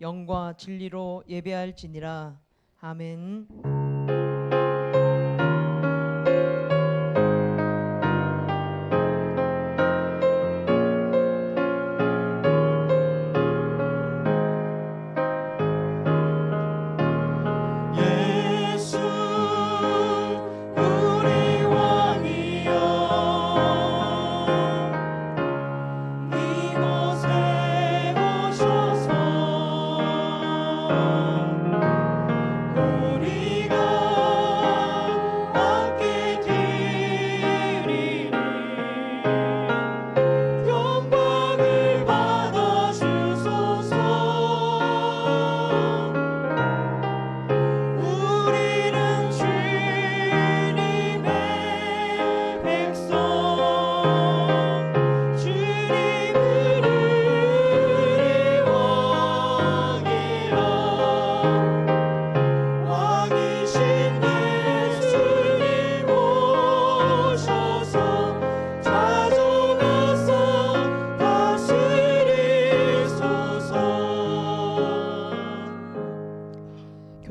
영과 진리로 예배할지니라. 아멘.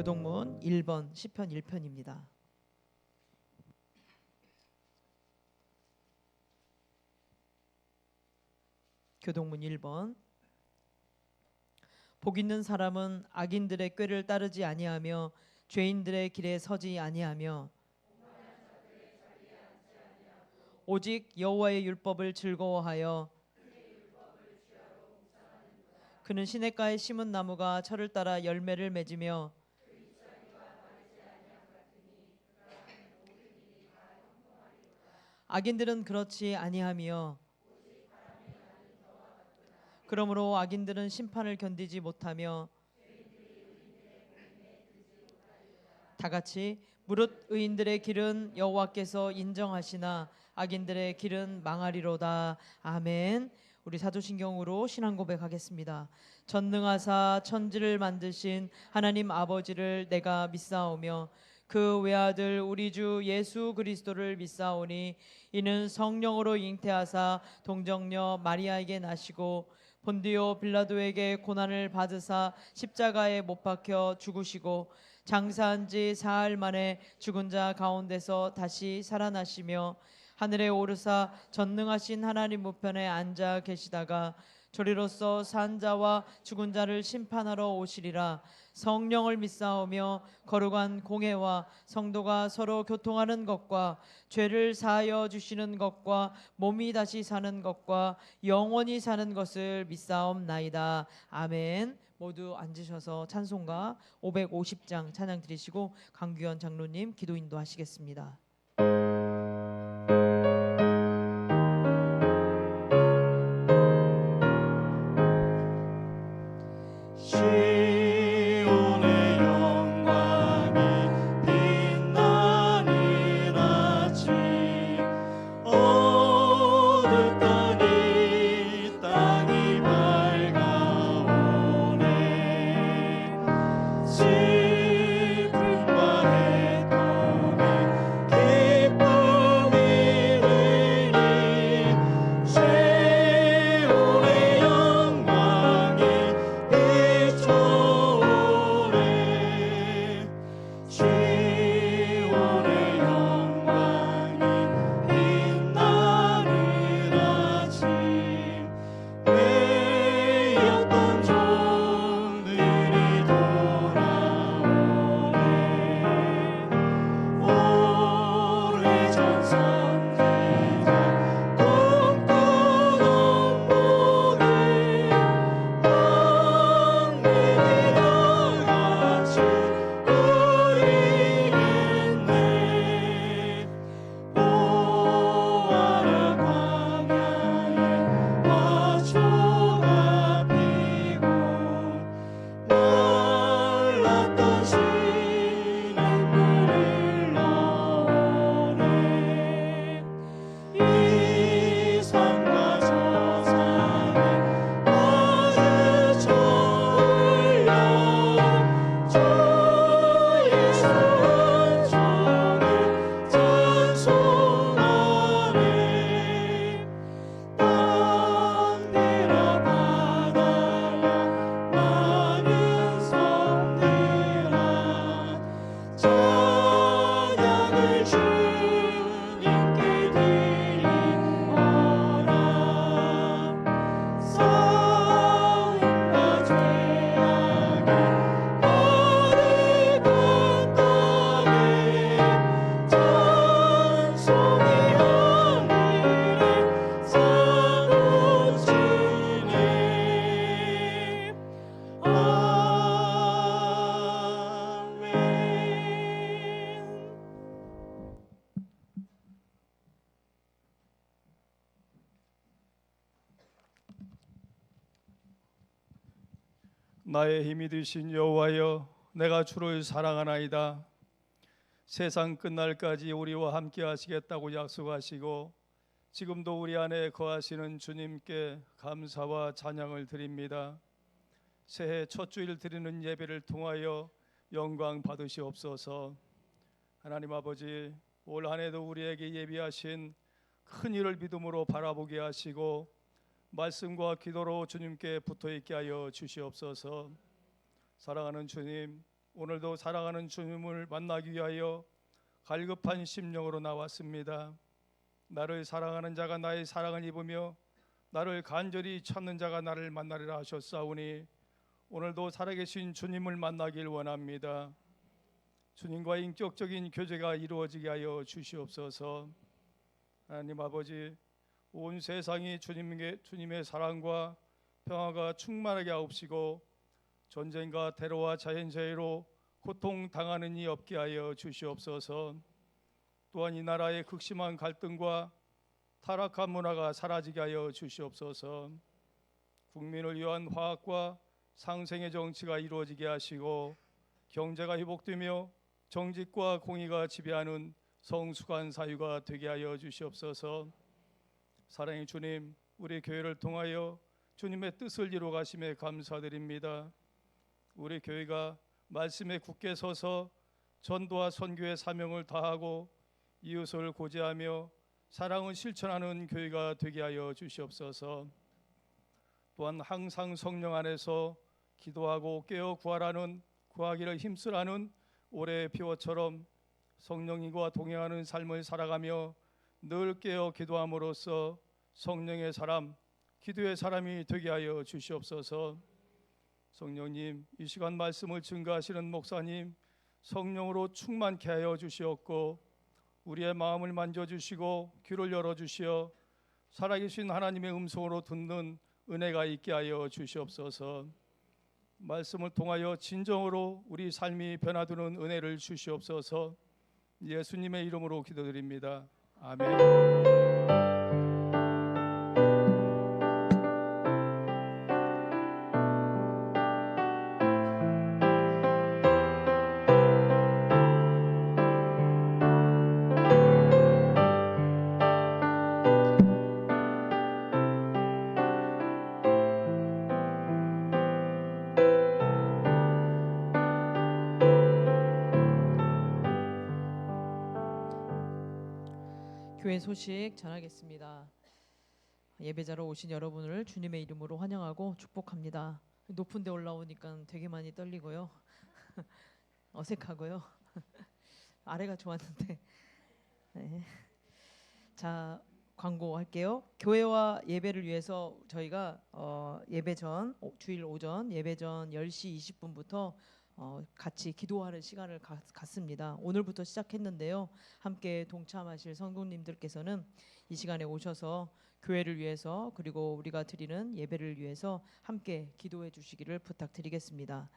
교동문 1번 시편 1편입니다. 교동문 1번. 복 있는 사람은 악인들의 꾀를 따르지 아니하며 죄인들의 길에 서지 아니하며 오직 여호와의 율법을 즐거워하여 그는 시냇가에 심은 나무가 철을 따라 열매를 맺으며 악인들은 그렇지 아니하며 그러므로 악인들은 심판을 견디지 못하며 다같이 무릇 의인들의 길은 여호와께서 인정하시나 악인들의 길은 망하리로다. 아멘. 우리 사도신경으로 신앙 고백하겠습니다. 전능하사 천지를 만드신 하나님 아버지를 내가 믿사오며 그 외아들 우리 주 예수 그리스도를 믿사오니 이는 성령으로 잉태하사 동정녀 마리아에게 나시고 본디오 빌라도에게 고난을 받으사 십자가에 못 박혀 죽으시고 장사한 지 사흘 만에 죽은 자 가운데서 다시 살아나시며 하늘에 오르사 전능하신 하나님 우편에 앉아 계시다가 저리로서 산 자와 죽은 자를 심판하러 오시리라. 성령을 믿사오며 거룩한 공회와 성도가 서로 교통하는 것과 죄를 사하여 주시는 것과 몸이 다시 사는 것과 영원히 사는 것을 믿사옵나이다. 아멘. 모두 앉으셔서 찬송가 550장 찬양 드리시고 강규현 장로님 기도 인도하시겠습니다. 시온의 영광이 비춰 나의 힘이 되신 여호와여, 내가 주를 사랑하나이다. 세상 끝날까지 우리와 함께 하시겠다고 약속하시고 지금도 우리 안에 거하시는 주님께 감사와 찬양을 드립니다. 새해 첫 주일 드리는 예배를 통하여 영광 받으시옵소서. 하나님 아버지, 올 한해도 우리에게 예비하신 큰 일을 믿음으로 바라보게 하시고 말씀과 기도로 주님께 붙어있게 하여 주시옵소서. 사랑하는 주님, 오늘도 사랑하는 주님을 만나기 위하여 갈급한 심령으로 나왔습니다. 나를 사랑하는 자가 나의 사랑을 입으며 나를 간절히 찾는 자가 나를 만나리라 하셨사오니 오늘도 살아계신 주님을 만나길 원합니다. 주님과 인격적인 교제가 이루어지게 하여 주시옵소서. 하나님 아버지, 온 세상이 주님의 사랑과 평화가 충만하게 하옵시고 전쟁과 테러와 자연재해로 고통당하는 이 없게 하여 주시옵소서. 또한 이 나라의 극심한 갈등과 타락한 문화가 사라지게 하여 주시옵소서. 국민을 위한 화합과 상생의 정치가 이루어지게 하시고 경제가 회복되며 정직과 공의가 지배하는 성숙한 사회가 되게 하여 주시옵소서. 사랑의 주님, 우리 교회를 통하여 주님의 뜻을 이루어 가심에 감사드립니다. 우리 교회가 말씀에 굳게 서서 전도와 선교의 사명을 다하고 이웃을 고지하며 사랑을 실천하는 교회가 되게 하여 주시옵소서. 또한 항상 성령 안에서 기도하고 깨어 구하기를 힘쓰라는 올해의 피워처럼 성령님과 동행하는 삶을 살아가며 늘 깨어 기도함으로써 성령의 사람, 기도의 사람이 되게 하여 주시옵소서. 성령님, 이 시간 말씀을 증거하시는 목사님, 성령으로 충만케 하여 주시옵고 우리의 마음을 만져주시고 귀를 열어주시어 살아계신 하나님의 음성으로 듣는 은혜가 있게 하여 주시옵소서. 말씀을 통하여 진정으로 우리 삶이 변화되는 은혜를 주시옵소서. 예수님의 이름으로 기도드립니다. 아멘. 교회 소식 전하겠습니다. 예배자로 오신 여러분을 주님의 이름으로 환영하고 축복합니다. 높은 데 올라오니까 되게 많이 떨리고요. 어색하고요. 아래가 좋았는데. 네. 자, 광고할게요. 교회와 예배를 위해서 저희가 예배 전 주일 오전 예배 전 10시 20분부터 같이 기도하는 시간을 갖습니다. 오늘부터 시작했는데요. 함께 동참하실 성도님들께서는 이 시간에 오셔서 교회를 위해서 그리고 우리가 드리는 예배를 위해서 함께 기도해 주시기를 부탁드리겠습니다.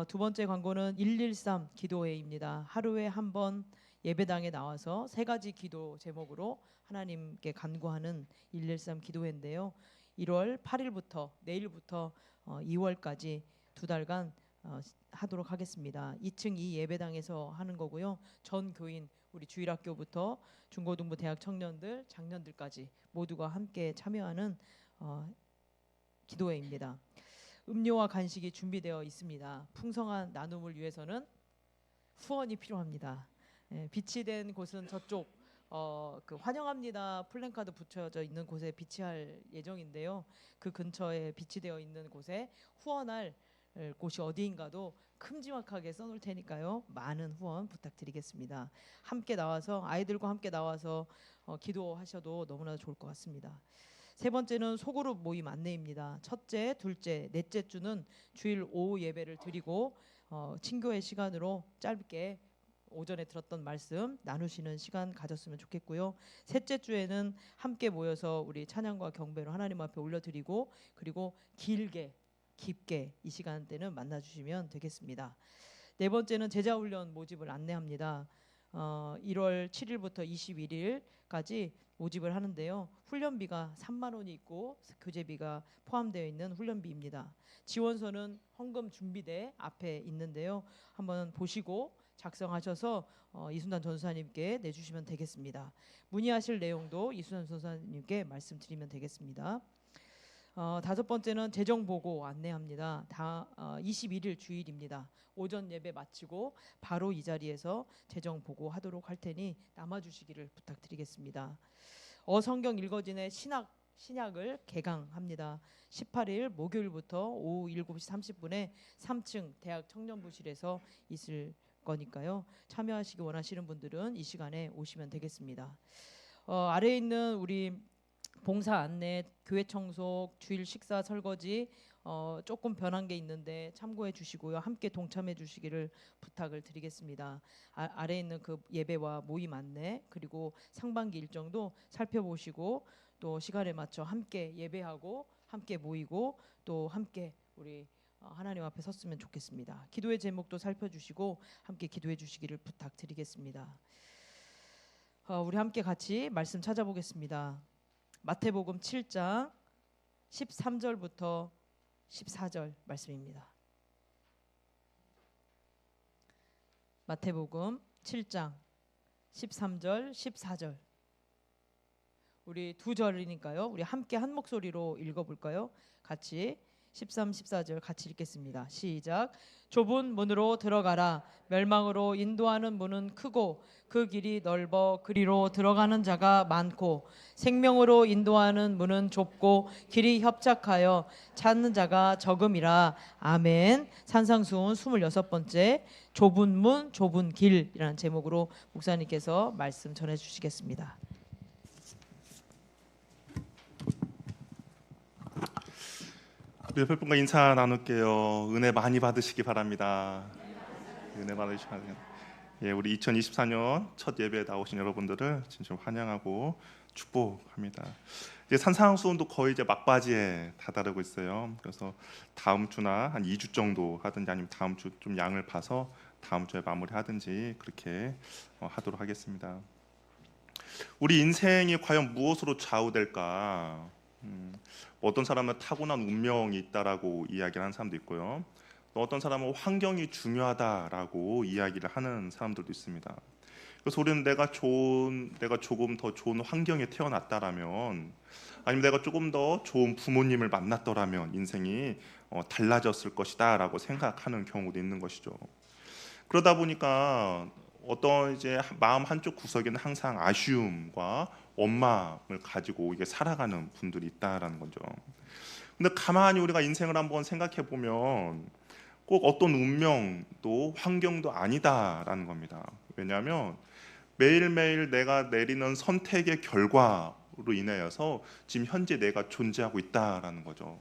두 번째 광고는 113 기도회입니다. 하루에 한 번 예배당에 나와서 세 가지 기도 제목으로 하나님께 간구하는 113 기도회인데요. 1월 8일부터 내일부터 2월까지 두 달간 하도록 하겠습니다. 2층 이 예배당에서 하는 거고요. 전 교인 우리 주일학교부터 중고등부 대학 청년들 장년들까지 모두가 함께 참여하는 기도회입니다. 음료와 간식이 준비되어 있습니다. 풍성한 나눔을 위해서는 후원이 필요합니다. 비치된 곳은 저쪽 그 환영합니다 플랜카드 붙여져 있는 곳에 비치할 예정인데요. 그 근처에 비치되어 있는 곳에 후원할 곳이 어디인가도 큼지막하게 써놓을 테니까요. 많은 후원 부탁드리겠습니다. 함께 나와서 아이들과 함께 나와서 기도하셔도 너무나 좋을 것 같습니다. 세 번째는 소그룹 모임 안내입니다. 첫째, 둘째, 넷째 주는 주일 오후 예배를 드리고 친교회 시간으로 짧게 오전에 들었던 말씀 나누시는 시간 가졌으면 좋겠고요. 셋째 주에는 함께 모여서 우리 찬양과 경배로 하나님 앞에 올려드리고 그리고 길게 깊게 이 시간대는 만나주시면 되겠습니다. 네 번째는 제자훈련 모집을 안내합니다. 1월 7일부터 21일까지 모집을 하는데요. 훈련비가 3만 원이 있고 교재비가 포함되어 있는 훈련비입니다. 지원서는 헌금 준비대 앞에 있는데요. 한번 보시고 작성하셔서 이순단 전사님께 내주시면 되겠습니다. 문의하실 내용도 이순단 전사님께 말씀드리면 되겠습니다. 다섯 번째는 재정 보고 안내합니다. 21일 주일입니다. 오전 예배 마치고 바로 이 자리에서 재정 보고 하도록 할 테니 남아주시기를 부탁드리겠습니다. 어성경 읽어진의 신약을 개강합니다. 18일 목요일부터 오후 7시 30분에 3층 대학 청년부실에서 있을 거니까요. 참여하시기 원하시는 분들은 이 시간에 오시면 되겠습니다. 아래에 있는 우리 봉사 안내, 교회 청소, 주일 식사 설거지 조금 변한 게 있는데 참고해 주시고요. 함께 동참해 주시기를 부탁을 드리겠습니다. 아래에 있는 그 예배와 모임 안내 그리고 상반기 일정도 살펴보시고 또 시간에 맞춰 함께 예배하고 함께 모이고 또 함께 우리 하나님 앞에 섰으면 좋겠습니다. 기도의 제목도 살펴주시고 함께 기도해 주시기를 부탁드리겠습니다. 우리 함께 같이 말씀 찾아보겠습니다. 마태복음 7장 13절부터 14절 말씀입니다. 마태복음 7장 13절 14절 우리 두 절이니까요. 우리 함께 한 목소리로 읽어볼까요? 같이 13, 14절 같이 읽겠습니다. 시작. 좁은 문으로 들어가라. 멸망으로 인도하는 문은 크고 그 길이 넓어 그리로 들어가는 자가 많고 생명으로 인도하는 문은 좁고 길이 협착하여 찾는 자가 적음이라. 아멘. 산상수훈 26번째 좁은 문 좁은 길이라는 제목으로 목사님께서 말씀 전해 주시겠습니다. 우리 옆에 분과 인사 나눌게요. 은혜 많이 받으시기 바랍니다. 은혜 받으시기 바랍니다. 예, 우리 2024년 첫 예배에 나오신 여러분들을 진심 환영하고 축복합니다. 이제 산상수훈도 거의 이제 막바지에 다다르고 있어요. 그래서 다음 주나 한 2주 정도 하든지 아니면 다음 주 좀 양을 봐서 다음 주에 마무리하든지 그렇게 하도록 하겠습니다. 우리 인생이 과연 무엇으로 좌우될까? 어떤 사람은 타고난 운명이 있다라고 이야기를 하는 사람도 있고요. 또 어떤 사람은 환경이 중요하다라고 이야기를 하는 사람들도 있습니다. 그래서 우리는 내가 조금 더 좋은 환경에 태어났다라면, 아니면 내가 조금 더 좋은 부모님을 만났더라면 인생이 달라졌을 것이다라고 생각하는 경우도 있는 것이죠. 그러다 보니까 어떤 이제 마음 한쪽 구석에는 항상 아쉬움과 원망을 가지고 이게 살아가는 분들이 있다라는 거죠. 근데 가만히 우리가 인생을 한번 생각해 보면 꼭 어떤 운명도 환경도 아니다라는 겁니다. 왜냐하면 매일매일 내가 내리는 선택의 결과로 인하여서 지금 현재 내가 존재하고 있다라는 거죠.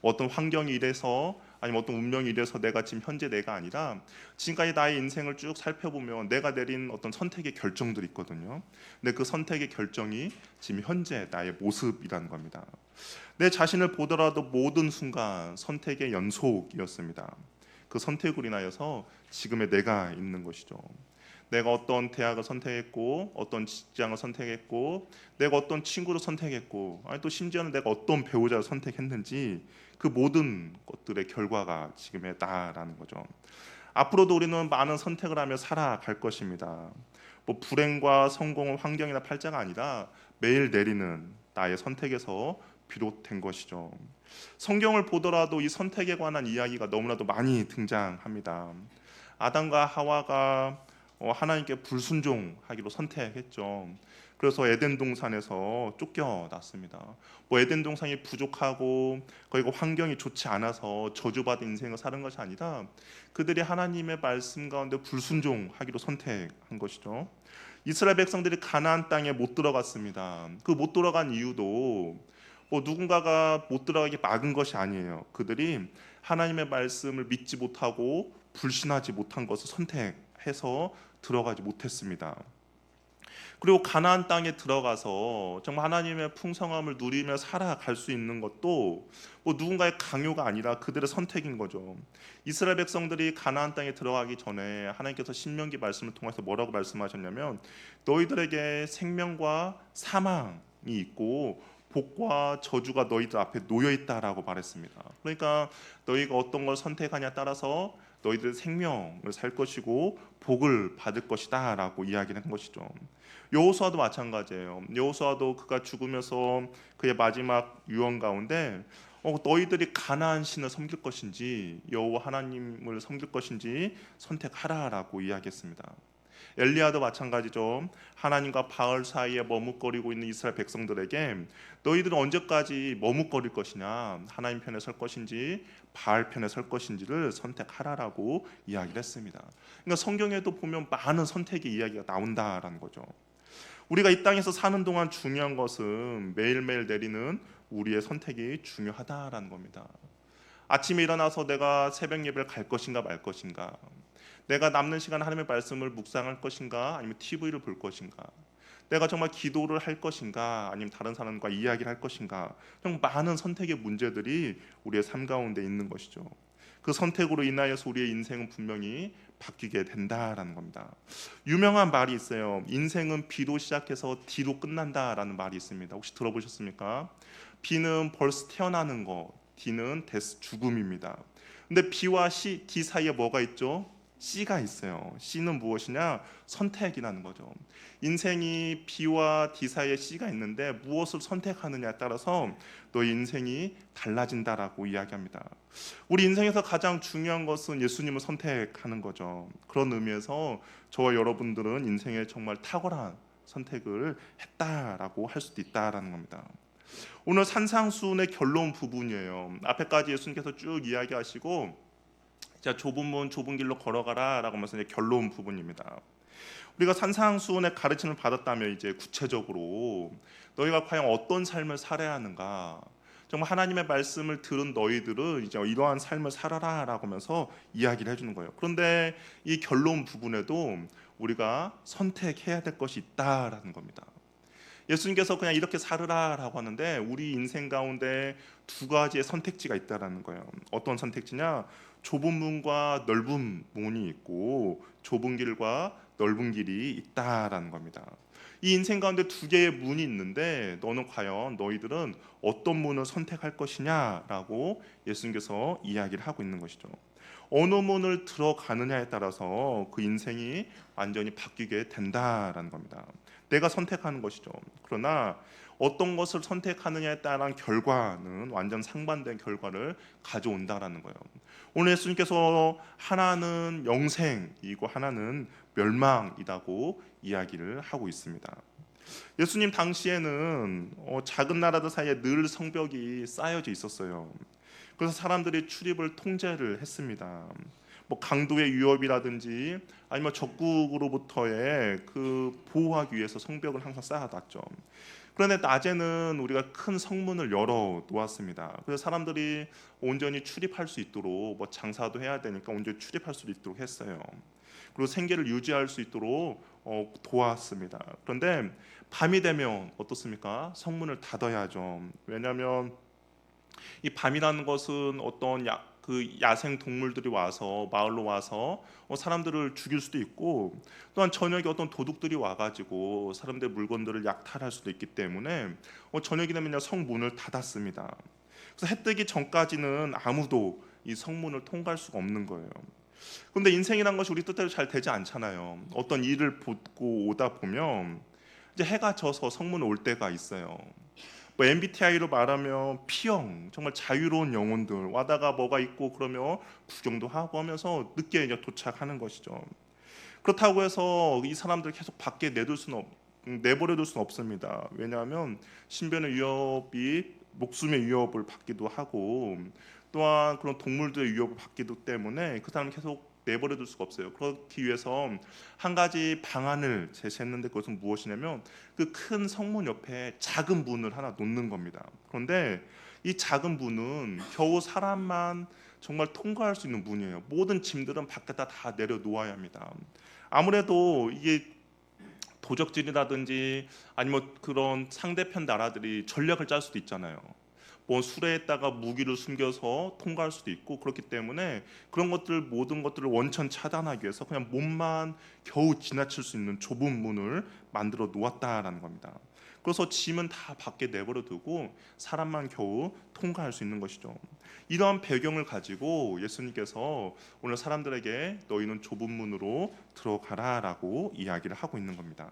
어떤 환경이 이래서 아니면 어떤 운명이 이래서 내가 지금 현재 내가 아니라 지금까지 나의 인생을 쭉 살펴보면 내가 내린 어떤 선택의 결정들이 있거든요. 근데 그 선택의 결정이 지금 현재 나의 모습이라는 겁니다. 내 자신을 보더라도 모든 순간 선택의 연속이었습니다. 그 선택으로 인하여서 지금의 내가 있는 것이죠. 내가 어떤 대학을 선택했고 어떤 직장을 선택했고 내가 어떤 친구를 선택했고 아니 또 심지어는 내가 어떤 배우자를 선택했는지 그 모든 것들의 결과가 지금의 나라는 거죠. 앞으로도 우리는 많은 선택을 하며 살아갈 것입니다. 뭐 불행과 성공은 환경이나 팔자가 아니라 매일 내리는 나의 선택에서 비롯된 것이죠. 성경을 보더라도 이 선택에 관한 이야기가 너무나도 많이 등장합니다. 아담과 하와가 하나님께 불순종하기로 선택했죠. 그래서 에덴 동산에서 쫓겨났습니다. 뭐 에덴 동산이 부족하고 거기가 환경이 좋지 않아서 저주받은 인생을 사는 것이 아니라 그들이 하나님의 말씀 가운데 불순종하기로 선택한 것이죠. 이스라엘 백성들이 가나안 땅에 못 들어갔습니다. 그 못 들어간 이유도 뭐 누군가가 못 들어가게 막은 것이 아니에요. 그들이 하나님의 말씀을 믿지 못하고 불신하지 못한 것을 선택해서 들어가지 못했습니다. 그리고 가나안 땅에 들어가서 정말 하나님의 풍성함을 누리며 살아갈 수 있는 것도 뭐 누군가의 강요가 아니라 그들의 선택인 거죠. 이스라엘 백성들이 가나안 땅에 들어가기 전에 하나님께서 신명기 말씀을 통해서 뭐라고 말씀하셨냐면 너희들에게 생명과 사망이 있고 복과 저주가 너희들 앞에 놓여 있다라고 말했습니다. 그러니까 너희가 어떤 걸 선택하냐에 따라서 너희들의 생명을 살 것이고 복을 받을 것이다라고 이야기를 한 것이죠. 여호수아도 마찬가지예요. 여호수아도 그가 죽으면서 그의 마지막 유언 가운데 너희들이 가나안 신을 섬길 것인지 여호와 하나님을 섬길 것인지 선택하라라고 이야기했습니다. 엘리야도 마찬가지죠. 하나님과 바알 사이에 머뭇거리고 있는 이스라엘 백성들에게 너희들은 언제까지 머뭇거릴 것이냐, 하나님 편에 설 것인지 바알 편에 설 것인지를 선택하라라고 이야기를 했습니다. 그러니까 성경에도 보면 많은 선택의 이야기가 나온다라는 거죠. 우리가 이 땅에서 사는 동안 중요한 것은 매일매일 내리는 우리의 선택이 중요하다라는 겁니다. 아침에 일어나서 내가 새벽 예배를 갈 것인가 말 것인가, 내가 남는 시간 하나님의 말씀을 묵상할 것인가 아니면 TV를 볼 것인가, 내가 정말 기도를 할 것인가 아니면 다른 사람과 이야기를 할 것인가, 정말 많은 선택의 문제들이 우리의 삶 가운데 있는 것이죠. 그 선택으로 인하여서 우리의 인생은 분명히 바뀌게 된다라는 겁니다. 유명한 말이 있어요. 인생은 B로 시작해서 D로 끝난다라는 말이 있습니다. 혹시 들어보셨습니까? B는 벌써 태어나는 거, D는 데스, 죽음입니다. 근데 B와 C, D 사이에 뭐가 있죠? C가 있어요. C는 무엇이냐? 선택이라는 거죠. 인생이 B와 D 사이에 C가 있는데 무엇을 선택하느냐에 따라서 너의 인생이 달라진다라고 이야기합니다. 우리 인생에서 가장 중요한 것은 예수님을 선택하는 거죠. 그런 의미에서 저와 여러분들은 인생에 정말 탁월한 선택을 했다라고 할 수도 있다라는 겁니다. 오늘 산상수훈의 결론 부분이에요. 앞에까지 예수님께서 쭉 이야기하시고 자, 좁은 문 좁은 길로 걸어가라라고 하면서 이제 결론 부분입니다. 우리가 산상수훈의 가르침을 받았다면 이제 구체적으로 너희가 과연 어떤 삶을 살아야 하는가, 정말 하나님의 말씀을 들은 너희들은 이제 이러한 삶을 살아라라고 하면서 이야기를 해주는 거예요. 그런데 이 결론 부분에도 우리가 선택해야 될 것이 있다라는 겁니다. 예수님께서 그냥 이렇게 살으라라고 하는데 우리 인생 가운데 두 가지의 선택지가 있다라는 거예요. 어떤 선택지냐? 좁은 문과 넓은 문이 있고 좁은 길과 넓은 길이 있다라는 겁니다. 이 인생 가운데 두 개의 문이 있는데 너는 과연 너희들은 어떤 문을 선택할 것이냐라고 예수님께서 이야기를 하고 있는 것이죠. 어느 문을 들어가느냐에 따라서 그 인생이 완전히 바뀌게 된다라는 겁니다. 내가 선택하는 것이죠. 그러나 어떤 것을 선택하느냐에 따른 결과는 완전 상반된 결과를 가져온다라는 거예요. 오늘 예수님께서 하나는 영생이고 하나는 멸망이라고 이야기를 하고 있습니다. 예수님 당시에는 작은 나라들 사이에 늘 성벽이 쌓여져 있었어요. 그래서 사람들이 출입을 통제를 했습니다. 뭐 강도의 위협이라든지 아니면 적국으로부터의 그 보호하기 위해서 성벽을 항상 쌓아놨죠. 그런데 낮에는 우리가 큰 성문을 열어 놓았습니다. 그래서 사람들이 온전히 출입할 수 있도록 뭐 장사도 해야 되니까 온전히 출입할 수 있도록 했어요. 그리고 생계를 유지할 수 있도록 도왔습니다. 그런데 밤이 되면 어떻습니까? 성문을 닫아야죠. 왜냐하면 이 밤이라는 것은 어떤 그 야생 동물들이 와서 마을로 와서 사람들을 죽일 수도 있고, 또한 저녁에 어떤 도둑들이 와가지고 사람들의 물건들을 약탈할 수도 있기 때문에 저녁이 되면 성문을 닫았습니다. 그래서 해 뜨기 전까지는 아무도 이 성문을 통과할 수가 없는 거예요. 그런데 인생이란 것이 우리 뜻대로 잘 되지 않잖아요. 어떤 일을 보고 오다 보면 이제 해가 져서 성문에 올 때가 있어요. 뭐 MBTI로 말하면 P형, 정말 자유로운 영혼들 와다가 뭐가 있고 그러면 구경도 하고 하면서 늦게 이제 도착하는 것이죠. 그렇다고 해서 이 사람들 계속 밖에 내버려둘 수는 없습니다. 왜냐하면 신변의 위협이 목숨의 위협을 받기도 하고 또한 그런 동물들의 위협을 받기도 때문에 그 사람을 계속 내버려둘 수가 없어요. 그렇기 위해서 한 가지 방안을 제시했는데 그것은 무엇이냐면 그 큰 성문 옆에 작은 문을 하나 놓는 겁니다. 그런데 이 작은 문은 겨우 사람만 정말 통과할 수 있는 문이에요. 모든 짐들은 밖에다 다 내려놓아야 합니다. 아무래도 이게 도적질이라든지 아니면 그런 상대편 나라들이 전략을 짤 수도 있잖아요. 뭐 수레에다가 무기를 숨겨서 통과할 수도 있고, 그렇기 때문에 그런 것들 모든 것들을 원천 차단하기 위해서 그냥 몸만 겨우 지나칠 수 있는 좁은 문을 만들어 놓았다라는 겁니다. 그래서 짐은 다 밖에 내버려 두고 사람만 겨우 통과할 수 있는 것이죠. 이러한 배경을 가지고 예수님께서 오늘 사람들에게 너희는 좁은 문으로 들어가라라고 이야기를 하고 있는 겁니다.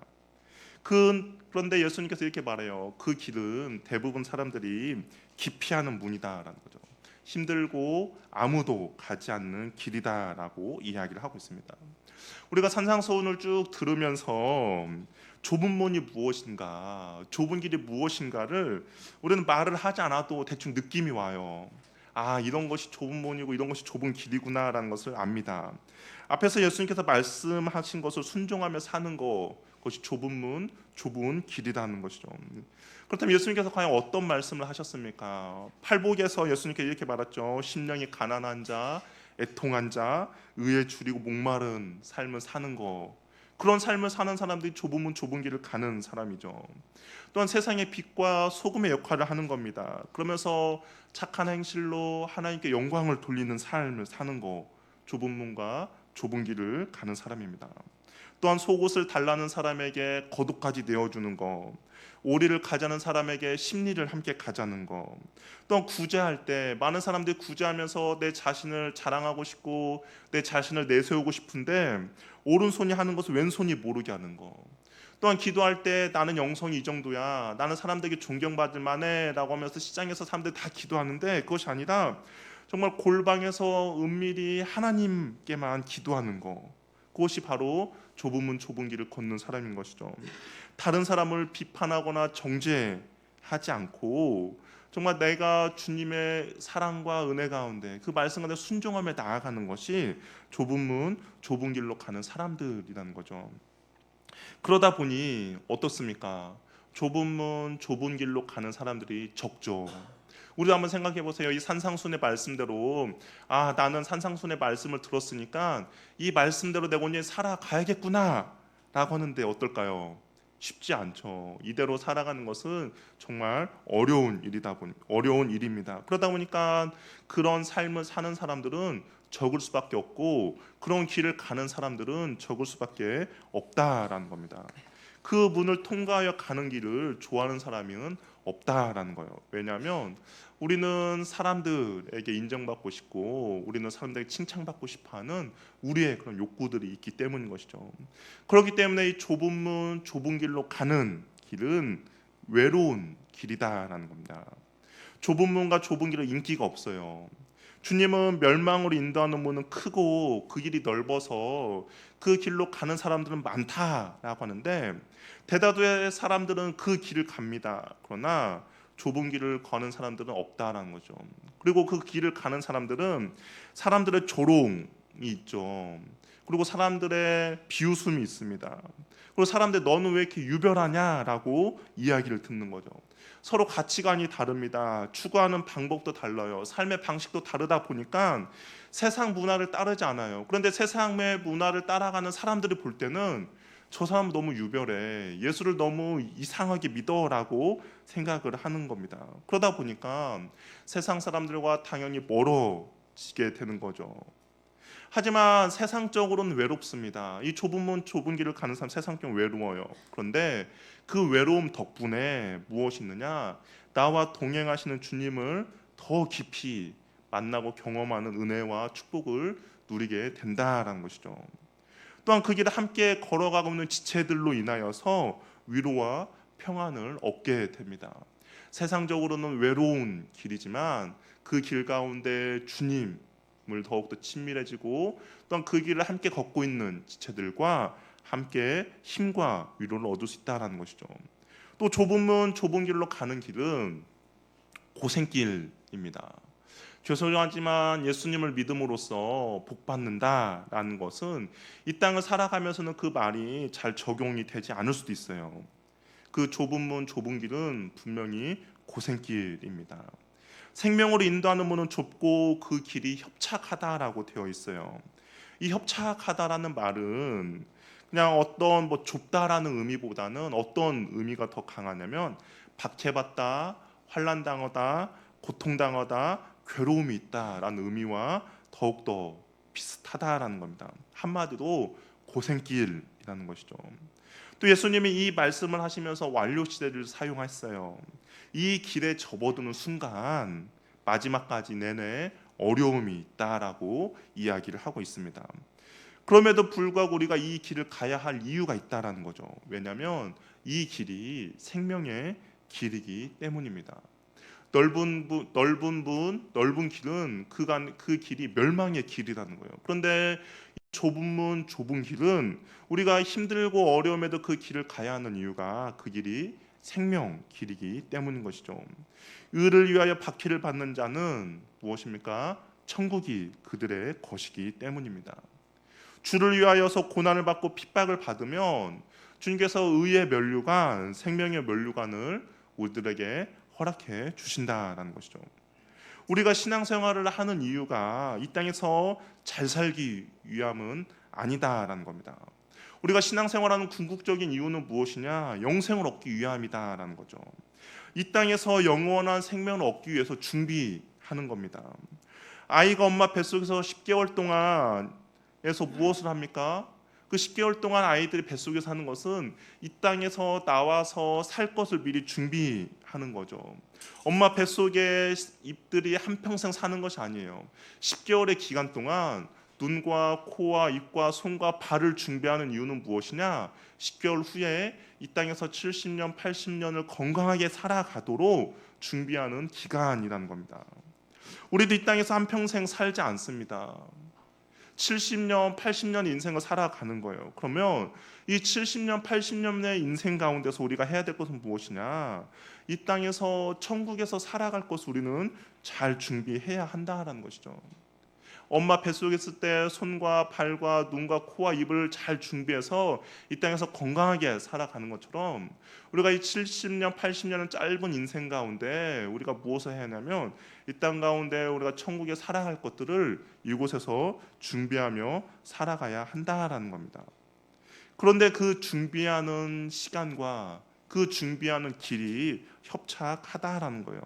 그런데 예수님께서 이렇게 말해요. 그 길은 대부분 사람들이 기피하는 문이다라는 거죠. 힘들고 아무도 가지 않는 길이다라고 이야기를 하고 있습니다. 우리가 산상수훈을 쭉 들으면서 좁은 문이 무엇인가, 좁은 길이 무엇인가를 우리는 말을 하지 않아도 대충 느낌이 와요. 아, 이런 것이 좁은 문이고 이런 것이 좁은 길이구나라는 것을 압니다. 앞에서 예수님께서 말씀하신 것을 순종하며 사는 것이 좁은 문, 좁은 길이라는 것이죠. 그렇다면 예수님께서 과연 어떤 말씀을 하셨습니까? 팔복에서 예수님께서 이렇게 말했죠. 심령이 가난한 자, 애통한 자, 의에 줄이고 목마른 삶을 사는 것. 그런 삶을 사는 사람들이 좁은 문, 좁은 길을 가는 사람이죠. 또한 세상의 빛과 소금의 역할을 하는 겁니다. 그러면서 착한 행실로 하나님께 영광을 돌리는 삶을 사는 것. 좁은 문과 좁은 길을 가는 사람입니다. 또한 속옷을 달라는 사람에게 겉옷까지 내어주는 것, 오리를 가자는 사람에게 심리를 함께 가자는 것, 또한 구제할 때 많은 사람들이 구제하면서 내 자신을 자랑하고 싶고 내 자신을 내세우고 싶은데 오른손이 하는 것을 왼손이 모르게 하는 것, 또한 기도할 때 나는 영성이 이 정도야, 나는 사람들에게 존경받을 만해 라고 하면서 시장에서 사람들이 다 기도하는데 그것이 아니라 정말 골방에서 은밀히 하나님께만 기도하는 것, 그것이 바로 좁은 문 좁은 길을 걷는 사람인 것이죠. 다른 사람을 비판하거나 정죄하지 않고 정말 내가 주님의 사랑과 은혜 가운데 그 말씀 가운데 순종하며 나아가는 것이 좁은 문 좁은 길로 가는 사람들이라는 거죠. 그러다 보니 어떻습니까? 좁은 문 좁은 길로 가는 사람들이 적죠. 우리도 한번 생각해 보세요. 이 산상순의 말씀대로 나는 산상순의 말씀을 들었으니까 이 말씀대로 내가 오늘 살아가야겠구나 라고 하는데 어떨까요? 쉽지 않죠. 이대로 살아가는 것은 정말 어려운 일입니다. 그러다 보니까 그런 삶을 사는 사람들은 적을 수밖에 없고 그런 길을 가는 사람들은 적을 수밖에 없다라는 겁니다. 그 문을 통과하여 가는 길을 좋아하는 사람은 없다라는 거예요. 왜냐하면 우리는 사람들에게 인정받고 싶고 우리는 사람들에게 칭찬받고 싶어하는 우리의 그런 욕구들이 있기 때문인 것이죠. 그렇기 때문에 이 좁은 문 좁은 길로 가는 길은 외로운 길이다라는 겁니다. 좁은 문과 좁은 길은 인기가 없어요. 주님은 멸망으로 인도하는 문은 크고 그 길이 넓어서 그 길로 가는 사람들은 많다라고 하는데 대다수의 사람들은 그 길을 갑니다. 그러나 좁은 길을 거는 사람들은 없다라는 거죠. 그리고 그 길을 가는 사람들은 사람들의 조롱이 있죠. 그리고 사람들의 비웃음이 있습니다. 그리고 사람들 너는 왜 이렇게 유별하냐라고 이야기를 듣는 거죠. 서로 가치관이 다릅니다. 추구하는 방법도 달라요. 삶의 방식도 다르다 보니까 세상 문화를 따르지 않아요. 그런데 세상의 문화를 따라가는 사람들이 볼 때는 저 사람 너무 유별해, 예수를 너무 이상하게 믿어라고 생각을 하는 겁니다. 그러다 보니까 세상 사람들과 당연히 멀어지게 되는 거죠. 하지만 세상적으로는 외롭습니다. 이 좁은 문 좁은 길을 가는 사람 세상적으로 외로워요. 그런데 그 외로움 덕분에 무엇이 있느냐? 나와 동행하시는 주님을 더 깊이 만나고 경험하는 은혜와 축복을 누리게 된다라는 것이죠. 또한 그 길을 함께 걸어가고 있는 지체들로 인하여서 위로와 평안을 얻게 됩니다. 세상적으로는 외로운 길이지만 그 길 가운데 주님을 더욱더 친밀해지고 또한 그 길을 함께 걷고 있는 지체들과 함께 힘과 위로를 얻을 수 있다는 것이죠. 또 좁은 문 좁은 길로 가는 길은 고생길입니다. 죄송하지만 예수님을 믿음으로써 복 받는다라는 것은 이 땅을 살아가면서는 그 말이 잘 적용이 되지 않을 수도 있어요. 그 좁은 문 좁은 길은 분명히 고생길입니다. 생명으로 인도하는 문은 좁고 그 길이 협착하다라고 되어 있어요. 이 협착하다라는 말은 그냥 어떤 뭐 좁다라는 의미보다는 어떤 의미가 더 강하냐면 박해받다, 환난당하다, 고통당하다, 괴로움이 있다라는 의미와 더욱더 비슷하다라는 겁니다. 한마디로 고생길이라는 것이죠. 또 예수님이 이 말씀을 하시면서 완료시대를 사용했어요. 이 길에 접어드는 순간 마지막까지 내내 어려움이 있다라고 이야기를 하고 있습니다. 그럼에도 불구하고 우리가 이 길을 가야 할 이유가 있다라는 거죠. 왜냐하면 이 길이 생명의 길이기 때문입니다. 넓은 길은 그 길이 멸망의 길이라는 거예요. 그런데 좁은 길은 우리가 힘들고 어려움에도 그 길을 가야 하는 이유가 그 길이 생명 길이기 때문인 것이죠. 의를 위하여 박해를 받는 자는 무엇입니까? 천국이 그들의 것이기 때문입니다. 주를 위하여서 고난을 받고 핍박을 받으면 주님께서 의의 면류관, 생명의 면류관을 우리들에게 허락해 주신다라는 것이죠. 우리가 신앙생활을 하는 이유가 이 땅에서 잘 살기 위함은 아니다라는 겁니다. 우리가 신앙생활하는 궁극적인 이유는 무엇이냐? 영생을 얻기 위함이다라는 거죠. 이 땅에서 영원한 생명을 얻기 위해서 준비하는 겁니다. 아이가 엄마 뱃속에서 10개월 동안에서 무엇을 합니까? 그 10개월 동안 아이들이 뱃속에서 하는 것은 이 땅에서 나와서 살 것을 미리 준비하는 거죠. 엄마 뱃속에 입들이 한평생 사는 것이 아니에요. 10개월의 기간 동안 눈과 코와 입과 손과 발을 준비하는 이유는 무엇이냐? 10개월 후에 이 땅에서 70년, 80년을 건강하게 살아가도록 준비하는 기간이라는 겁니다. 우리도 이 땅에서 한평생 살지 않습니다. 70년, 80년 인생을 살아가는 거예요. 그러면 이 70년, 80년의 인생 가운데서 우리가 해야 될 것은 무엇이냐? 이 땅에서 천국에서 살아갈 것을 우리는 잘 준비해야 한다는 것이죠. 엄마 뱃속에 있을 때 손과 발과 눈과 코와 입을 잘 준비해서 이 땅에서 건강하게 살아가는 것처럼 우리가 이 70년, 80년은 짧은 인생 가운데 우리가 무엇을 해야 하냐면 이 땅 가운데 우리가 천국에 살아갈 것들을 이곳에서 준비하며 살아가야 한다라는 겁니다. 그런데 그 준비하는 시간과 그 준비하는 길이 협착하다라는 거예요.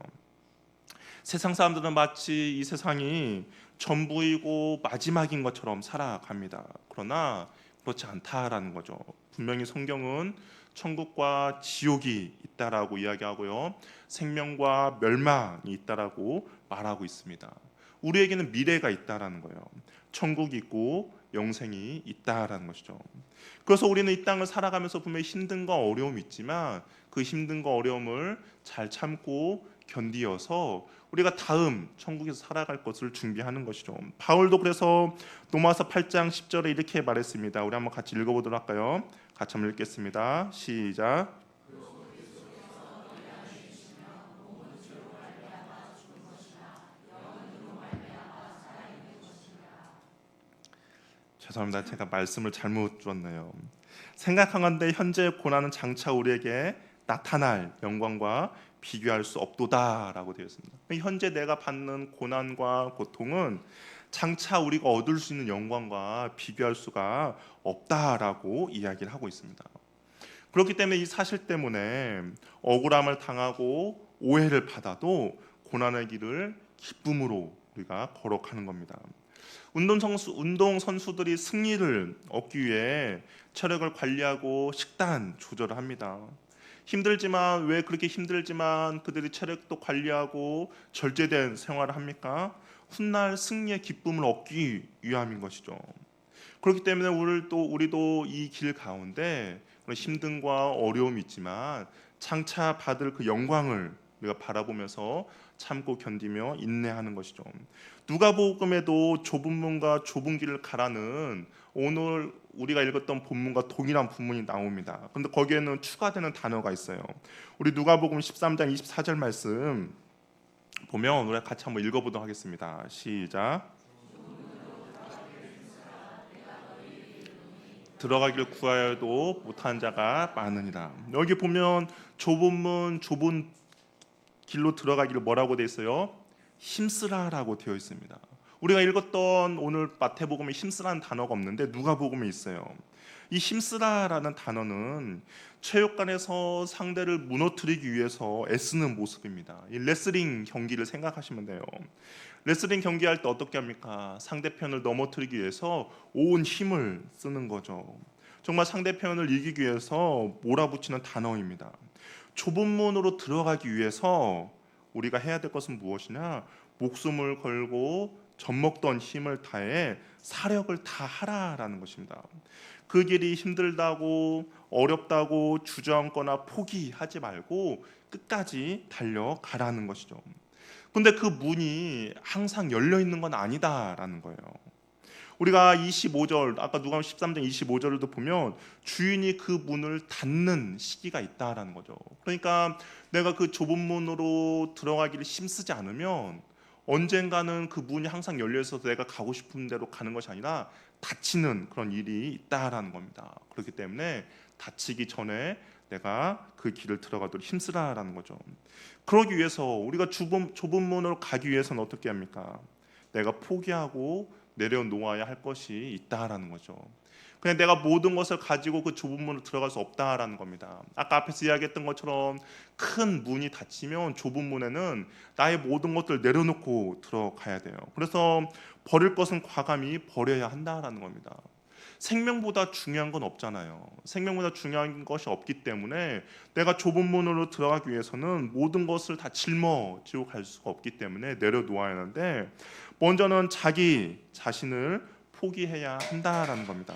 세상 사람들은 마치 이 세상이 전부이고 마지막인 것처럼 살아갑니다. 그러나 그렇지 않다라는 거죠. 분명히 성경은 천국과 지옥이 있다라고 이야기하고요. 생명과 멸망이 있다라고 말하고 있습니다. 우리에게는 미래가 있다라는 거예요. 천국이 있고 영생이 있다라는 것이죠. 그래서 우리는 이 땅을 살아가면서 분명히 힘든과 어려움이 있지만 그 힘든과 어려움을 잘 참고 견디어서 우리가 다음 천국에서 살아갈 것을 준비하는 것이죠. 바울도 그래서 로마서 8장 10절에 이렇게 말했습니다. 우리 한번 같이 읽어보도록 할까요? 같이 한번 읽겠습니다. 시작. 죄송합니다. 제가 말씀을 잘못 주었네요. 생각하건대 현재의 고난은 장차 우리에게 나타날 영광과 비교할 수 없도다라고 되어 있습니다. 현재 내가 받는 고난과 고통은 장차 우리가 얻을 수 있는 영광과 비교할 수가 없다라고 이야기를 하고 있습니다. 그렇기 때문에 이 사실 때문에 억울함을 당하고 오해를 받아도 고난의 길을 기쁨으로 우리가 걸어가는 겁니다. 운동선수들이 승리를 얻기 위해 체력을 관리하고 식단 조절을 합니다. 힘들지만 왜 그렇게 힘들지만 그들이 체력도 관리하고 절제된 생활을 합니까? 훗날 승리의 기쁨을 얻기 위함인 것이죠. 그렇기 때문에 우리도 이 길 가운데 힘듦과 어려움이 있지만 장차 받을 그 영광을 우리가 바라보면서 참고 견디며 인내하는 것이죠. 누가복음에도 좁은 문과 좁은 길을 가라는 오늘 우리가 읽었던 본문과 동일한 본문이 나옵니다. 그런데 거기에는 추가되는 단어가 있어요. 우리 누가복음 13장 24절 말씀 보면 우리 같이 한번 읽어보도록 하겠습니다. 시작. 들어가기를 구하여도 못한 자가 많으니라. 여기 보면 좁은 문, 좁은 길로 들어가기를 뭐라고 되어 있어요? 힘쓰라라고 되어 있습니다. 우리가 읽었던 오늘 마태복음에 힘쓰라는 단어가 없는데 누가복음에 있어요. 이 힘쓰라라는 단어는 체육관에서 상대를 무너뜨리기 위해서 애쓰는 모습입니다. 이 레슬링 경기를 생각하시면 돼요. 레슬링 경기할 때 어떻게 합니까? 상대편을 넘어뜨리기 위해서 온 힘을 쓰는 거죠. 정말 상대편을 이기기 위해서 몰아붙이는 단어입니다. 좁은 문으로 들어가기 위해서 우리가 해야 될 것은 무엇이냐? 목숨을 걸고 젖먹던 힘을 다해 사력을 다하라라는 것입니다. 그 길이 힘들다고 어렵다고 주저앉거나 포기하지 말고 끝까지 달려가라는 것이죠. 근데 그 문이 항상 열려 있는 건 아니다라는 거예요. 우리가 25절, 아까 누가복음 13장 25절도 보면 주인이 그 문을 닫는 시기가 있다라는 거죠. 그러니까 내가 그 좁은 문으로 들어가기를 힘쓰지 않으면 언젠가는 그 문이 항상 열려 있어서 내가 가고 싶은 대로 가는 것이 아니라 닫히는 그런 일이 있다라는 겁니다. 그렇기 때문에 닫히기 전에 내가 그 길을 들어가도록 힘쓰라라는 거죠. 그러기 위해서 우리가 좁은 문으로 가기 위해서는 어떻게 합니까? 내가 포기하고 내려놓아야 할 것이 있다라는 거죠. 그냥 내가 모든 것을 가지고 그 좁은 문으로 들어갈 수 없다라는 겁니다. 아까 앞에서 이야기했던 것처럼 큰 문이 닫히면 좁은 문에는 나의 모든 것들을 내려놓고 들어가야 돼요. 그래서 버릴 것은 과감히 버려야 한다라는 겁니다. 생명보다 중요한 건 없잖아요. 생명보다 중요한 것이 없기 때문에 내가 좁은 문으로 들어가기 위해서는 모든 것을 다 짊어지고 갈 수가 없기 때문에 내려놓아야 하는데 먼저는 자기 자신을 포기해야 한다라는 겁니다.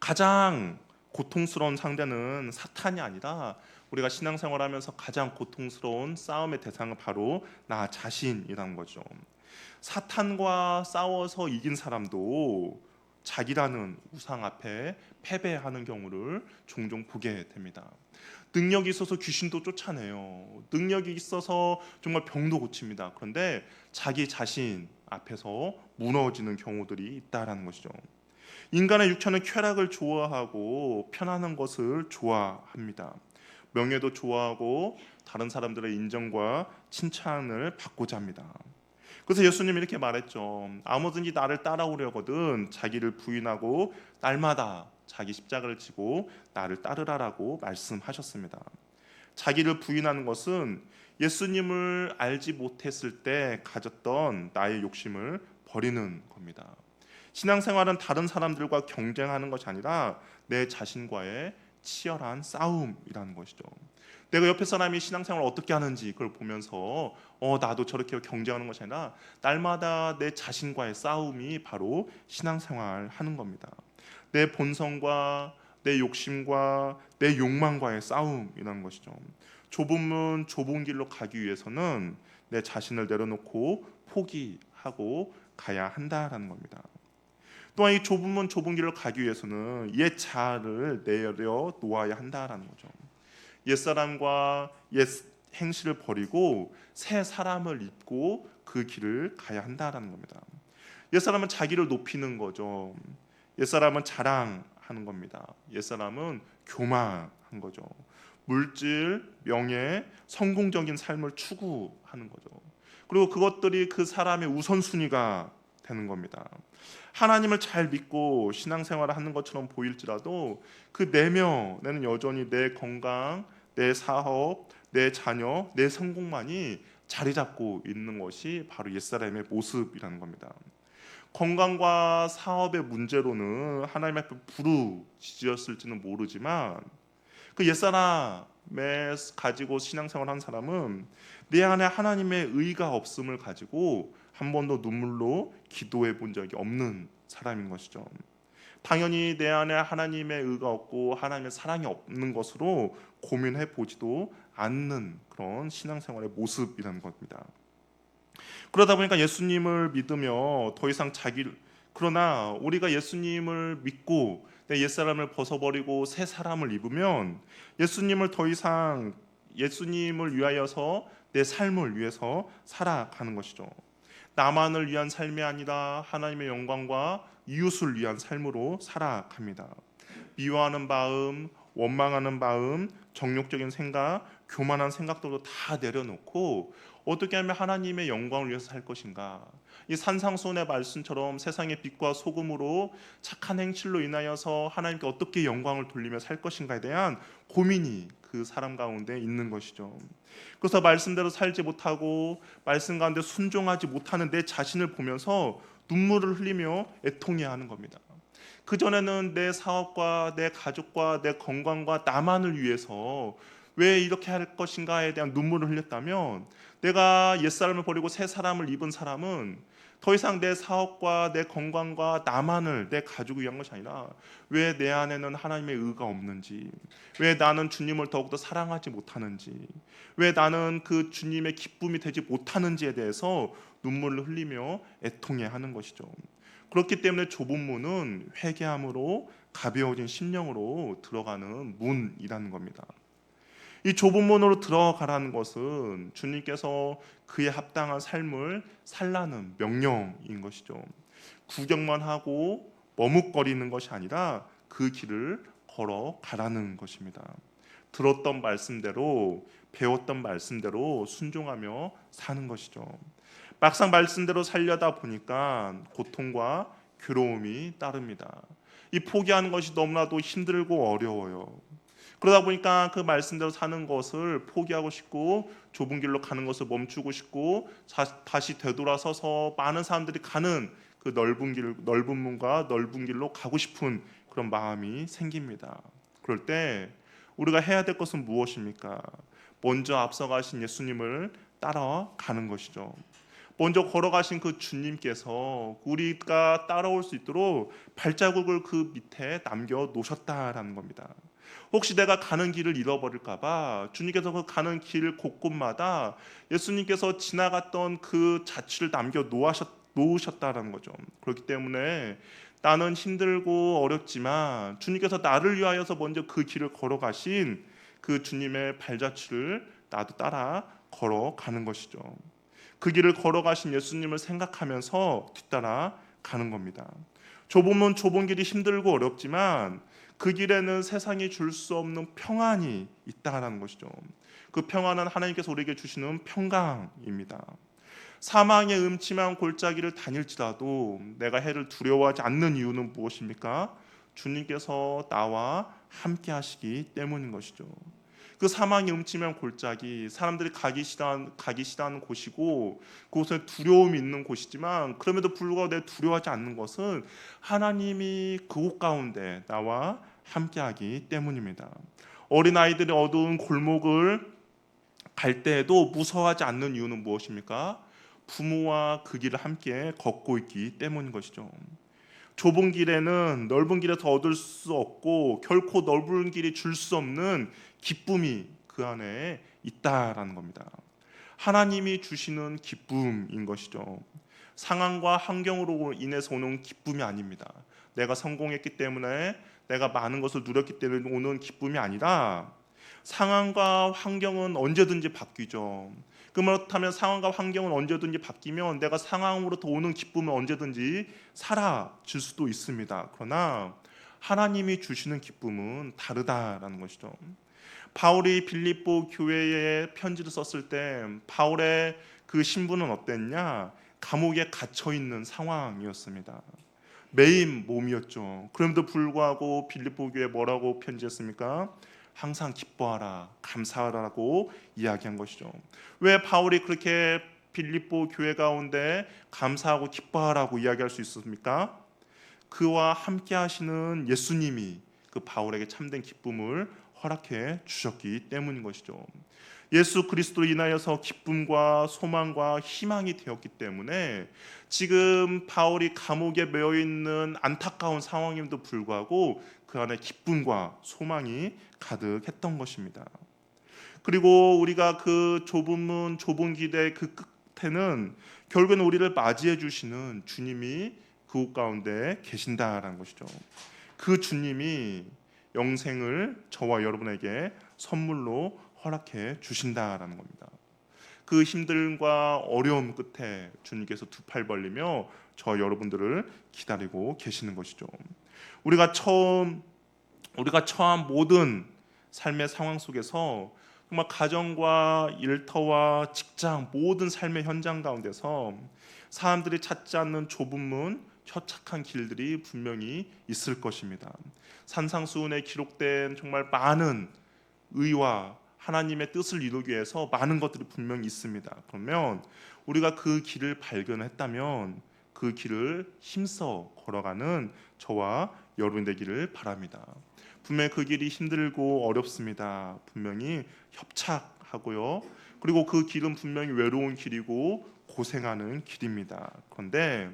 가장 고통스러운 상대는 사탄이 아니라 우리가 신앙생활하면서 가장 고통스러운 싸움의 대상은 바로 나 자신이라는 거죠. 사탄과 싸워서 이긴 사람도 자기라는 우상 앞에 패배하는 경우를 종종 보게 됩니다. 능력이 있어서 귀신도 쫓아내요. 능력이 있어서 정말 병도 고칩니다. 그런데 자기 자신 앞에서 무너지는 경우들이 있다라는 것이죠. 인간의 육체는 쾌락을 좋아하고 편안한 것을 좋아합니다. 명예도 좋아하고 다른 사람들의 인정과 칭찬을 받고자 합니다. 그래서 예수님이 이렇게 말했죠. 아무든지 나를 따라오려거든 자기를 부인하고 날마다 자기 십자가를 지고 나를 따르라라고 말씀하셨습니다. 자기를 부인하는 것은 예수님을 알지 못했을 때 가졌던 나의 욕심을 버리는 겁니다. 신앙생활은 다른 사람들과 경쟁하는 것이 아니라 내 자신과의 치열한 싸움이라는 것이죠. 내가 옆에 사람이 신앙생활을 어떻게 하는지 그걸 보면서 나도 저렇게 경쟁하는 것이 아니라 날마다 내 자신과의 싸움이 바로 신앙생활 하는 겁니다. 내 본성과 내 욕심과 내 욕망과의 싸움이라는 것이죠. 좁은 문 좁은 길로 가기 위해서는 내 자신을 내려놓고 포기하고 가야 한다라는 겁니다. 또한 이 좁은 문 좁은 길로 가기 위해서는 옛 자아를 내려놓아야 한다라는 거죠. 옛사람과 옛 행실을 버리고 새 사람을 입고 그 길을 가야 한다라는 겁니다. 옛사람은 자기를 높이는 거죠. 옛사람은 자랑하는 겁니다. 옛사람은 교만한 거죠. 물질, 명예, 성공적인 삶을 추구하는 거죠. 그리고 그것들이 그 사람의 우선순위가 되는 겁니다. 하나님을 잘 믿고 신앙생활을 하는 것처럼 보일지라도 그 내면에는 여전히 내 건강, 내 사업, 내 자녀, 내 성공만이 자리 잡고 있는 것이 바로 옛사람의 모습이라는 겁니다. 건강과 사업의 문제로는 하나님 앞에 부르짖었을지는 모르지만 그 옛사람에 가지고 신앙생활을 한 사람은 내 안에 하나님의 의가 없음을 가지고 한 번도 눈물로 기도해 본 적이 없는 사람인 것이죠. 당연히 내 안에 하나님의 의가 없고 하나님의 사랑이 없는 것으로 고민해 보지도 않는 그런 신앙생활의 모습이라는 겁니다. 그러다 보니까 예수님을 믿으며 더 이상 그러나 우리가 예수님을 믿고 내 옛사람을 벗어버리고 새 사람을 입으면 예수님을 더 이상 예수님을 위하여서 내 삶을 위해서 살아가는 것이죠. 나만을 위한 삶이 아니라 하나님의 영광과 이웃을 위한 삶으로 살아갑니다. 미워하는 마음, 원망하는 마음, 정욕적인 생각, 교만한 생각들도 다 내려놓고 어떻게 하면 하나님의 영광을 위해서 살 것인가, 이 산상수훈의 말씀처럼 세상의 빛과 소금으로 착한 행실로 인하여서 하나님께 어떻게 영광을 돌리며 살 것인가에 대한 고민이 그 사람 가운데 있는 것이죠. 그래서 말씀대로 살지 못하고 말씀 가운데 순종하지 못하는 내 자신을 보면서 눈물을 흘리며 애통해하는 겁니다. 그전에는 내 사업과 내 가족과 내 건강과 나만을 위해서 왜 이렇게 할 것인가에 대한 눈물을 흘렸다면, 내가 옛사람을 버리고 새 사람을 입은 사람은 더 이상 내 사업과 내 건강과 나만을, 내 가족을 위한 것이 아니라 왜 내 안에는 하나님의 의가 없는지, 왜 나는 주님을 더욱더 사랑하지 못하는지, 왜 나는 그 주님의 기쁨이 되지 못하는지에 대해서 눈물을 흘리며 애통해하는 것이죠. 그렇기 때문에 좁은 문은 회개함으로 가벼워진 심령으로 들어가는 문이라는 겁니다. 이 좁은 문으로 들어가라는 것은 주님께서 그에 합당한 삶을 살라는 명령인 것이죠. 구경만 하고 머뭇거리는 것이 아니라 그 길을 걸어가라는 것입니다. 들었던 말씀대로, 배웠던 말씀대로 순종하며 사는 것이죠. 막상 말씀대로 살려다 보니까 고통과 괴로움이 따릅니다. 이 포기하는 것이 너무나도 힘들고 어려워요. 그러다 보니까 그 말씀대로 사는 것을 포기하고 싶고, 좁은 길로 가는 것을 멈추고 싶고, 다시 되돌아서서 많은 사람들이 가는 그 넓은 문과 넓은 길로 가고 싶은 그런 마음이 생깁니다. 그럴 때 우리가 해야 될 것은 무엇입니까? 먼저 앞서가신 예수님을 따라가는 것이죠. 먼저 걸어가신 그 주님께서 우리가 따라올 수 있도록 발자국을 그 밑에 남겨 놓으셨다라는 겁니다. 혹시 내가 가는 길을 잃어버릴까 봐 주님께서 그 가는 길 곳곳마다 예수님께서 지나갔던 그 자취를 남겨 놓으셨다라는 거죠. 그렇기 때문에 나는 힘들고 어렵지만 주님께서 나를 위하여서 먼저 그 길을 걸어가신 그 주님의 발자취를 나도 따라 걸어가는 것이죠. 그 길을 걸어가신 예수님을 생각하면서 뒤따라 가는 겁니다. 좁은 길이 힘들고 어렵지만 그 길에는 세상이 줄 수 없는 평안이 있다라는 것이죠. 그 평안은 하나님께서 우리에게 주시는 평강입니다. 사망의 음침한 골짜기를 다닐지라도 내가 해를 두려워하지 않는 이유는 무엇입니까? 주님께서 나와 함께 하시기 때문인 것이죠. 그 사망의 음침한 골짜기, 사람들이 가기 싫어하는 곳이고 그곳에 두려움이 있는 곳이지만, 그럼에도 불구하고 내가 두려워하지 않는 것은 하나님이 그곳 가운데 나와 함께하기 때문입니다. 어린아이들이 어두운 골목을 갈 때에도 무서워하지 않는 이유는 무엇입니까? 부모와 그 길을 함께 걷고 있기 때문인 것이죠. 좁은 길에는 넓은 길에서 얻을 수 없고 결코 넓은 길이 줄 수 없는 기쁨이 그 안에 있다라는 겁니다. 하나님이 주시는 기쁨인 것이죠. 상황과 환경으로 인해서 오는 기쁨이 아닙니다. 내가 성공했기 때문에, 내가 많은 것을 누렸기 때문에 오는 기쁨이 아니라, 상황과 환경은 언제든지 바뀌죠. 그렇다면 상황과 환경은 언제든지 바뀌면 내가 상황으로부터 오는 기쁨은 언제든지 사라질 수도 있습니다. 그러나 하나님이 주시는 기쁨은 다르다라는 것이죠. 바울이 빌립보 교회에 편지를 썼을 때 바울의 그 신분은 어땠냐? 감옥에 갇혀 있는 상황이었습니다. 매인 몸이었죠. 그럼에도 불구하고 빌립보 교회에 뭐라고 편지했습니까? 항상 기뻐하라, 감사하라고 이야기한 것이죠. 왜 바울이 그렇게 빌립보 교회 가운데 감사하고 기뻐하라고 이야기할 수 있었습니까? 그와 함께 하시는 예수님이 그 바울에게 참된 기쁨을 허락해 주셨기 때문인 것이죠. 예수 그리스도로 인하여서 기쁨과 소망과 희망이 되었기 때문에 지금 바울이 감옥에 매여 있는 안타까운 상황임에도 불구하고 그 안에 기쁨과 소망이 가득했던 것입니다. 그리고 우리가 그 좁은 문, 좁은 길의 그 끝에는 결국에는 우리를 맞이해 주시는 주님이 그곳 가운데 계신다라는 것이죠. 그 주님이 영생을 저와 여러분에게 선물로 허락해 주신다라는 겁니다. 그 힘듦과 어려움 끝에 주님께서 두 팔 벌리며 저 여러분들을 기다리고 계시는 것이죠. 우리가 처한 모든 삶의 상황 속에서 정말 가정과 일터와 직장 모든 삶의 현장 가운데서 사람들이 찾지 않는 좁은 문, 협착한 길들이 분명히 있을 것입니다. 산상수훈에 기록된 정말 많은 의와 하나님의 뜻을 이루기 위해서 많은 것들이 분명히 있습니다. 그러면 우리가 그 길을 발견했다면 그 길을 힘써 걸어가는 저와 여러분 되기를 바랍니다. 분명히 그 길이 힘들고 어렵습니다. 분명히 협착하고요. 그리고 그 길은 분명히 외로운 길이고 고생하는 길입니다. 그런데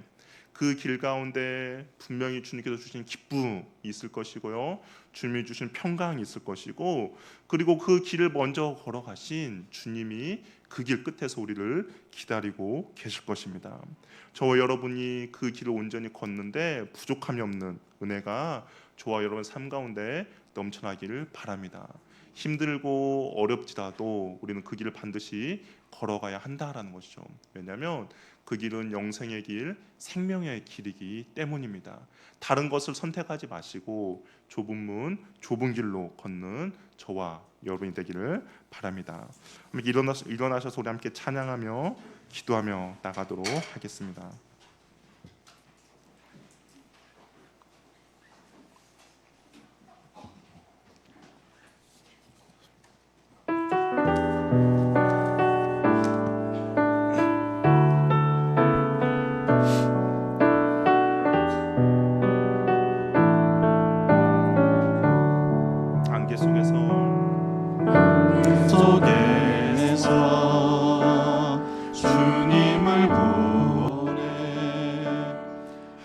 그 길 가운데 분명히 주님께서 주신 기쁨이 있을 것이고요, 주님이 주신 평강이 있을 것이고, 그리고 그 길을 먼저 걸어가신 주님이 그 길 끝에서 우리를 기다리고 계실 것입니다. 저와 여러분이 그 길을 온전히 걷는데 부족함이 없는 은혜가 저와 여러분 삶 가운데 넘쳐나기를 바랍니다. 힘들고 어렵지라도 우리는 그 길을 반드시 걸어가야 한다라는 것이죠. 왜냐하면 그 길은 영생의 길, 생명의 길이기 때문입니다. 다른 것을 선택하지 마시고 좁은 문, 좁은 길로 걷는 저와 여러분이 되기를 바랍니다. 일어나셔서 우리 함께 찬양하며 기도하며 나가도록 하겠습니다. 안개 속에서 주님을 보내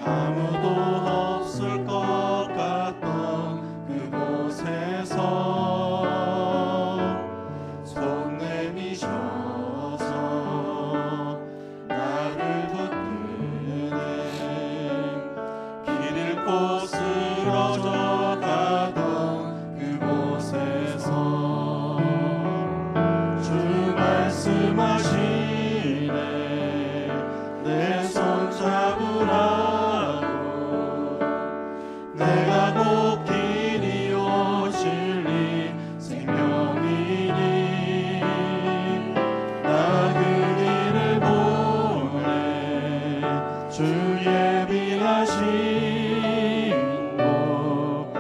아무도 없을 것 같던 그곳에서 손 내미셔서 나를 붙드네. 길 잃고 쓰러져 가던 그곳에서 주 말씀하시네. 내 손 잡으라고. 내가 곧 길이요 진리 생명이니 나 그 길을 보내. 주 예비하신 곳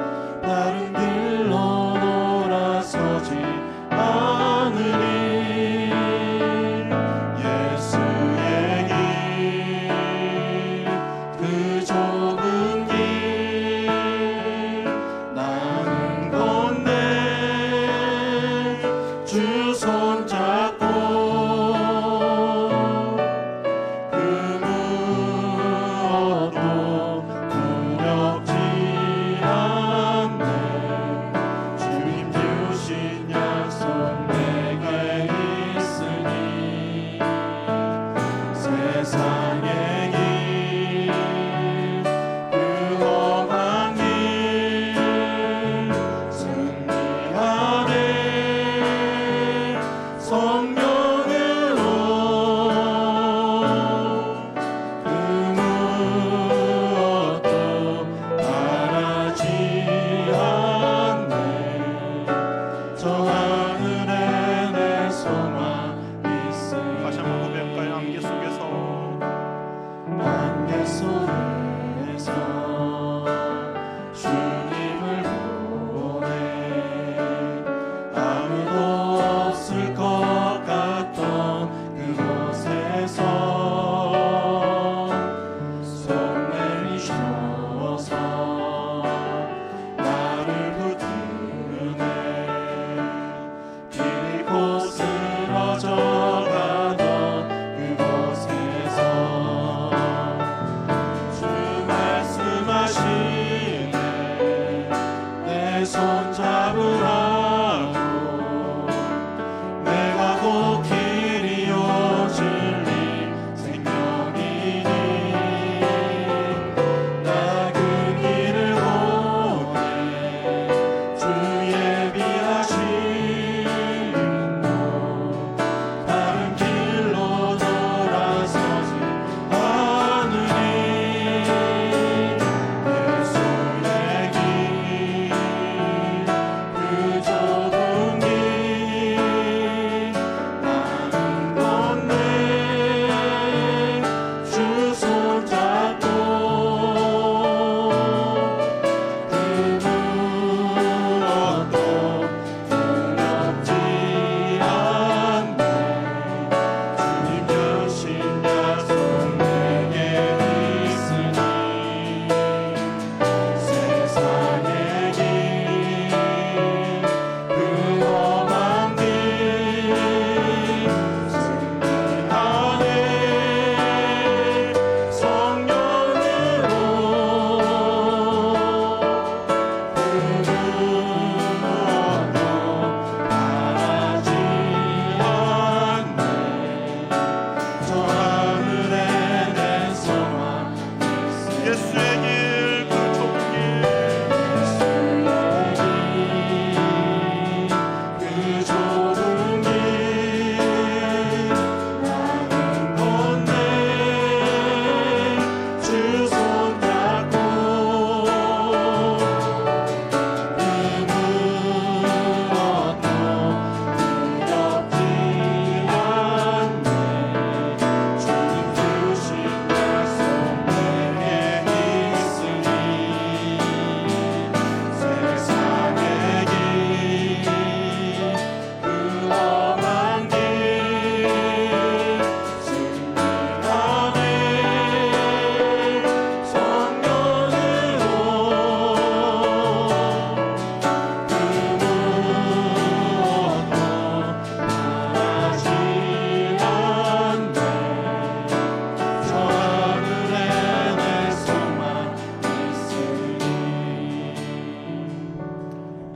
다른 길로 돌아서지 않으니 예수의 길 그 좁은 길 나는 건네. 주 손잡고 그 무엇도 두렵지 않네. 주님 주신 약속 내게 있으니 세상의 길 그 험한 길 승리하네. 성령으로 그 무엇도 바라지 않네. 저 하늘에 내 소망 있으니 다시 한번 고백할까요? 안개 속에서 안개 속에서 주님을 보내 아무도 없을 것 같던 그곳에서 손 내미셔서 나를 붙드네. 길 잃고 쓰러져 가던 그곳에서 주 말씀하시네. 내 손 잡으라고. 내가 곧 길이요 진리 생명이니 나 그 길을 보내. 주 예비하신 곳 다른 길로 돌아서지 않으니 예수의 길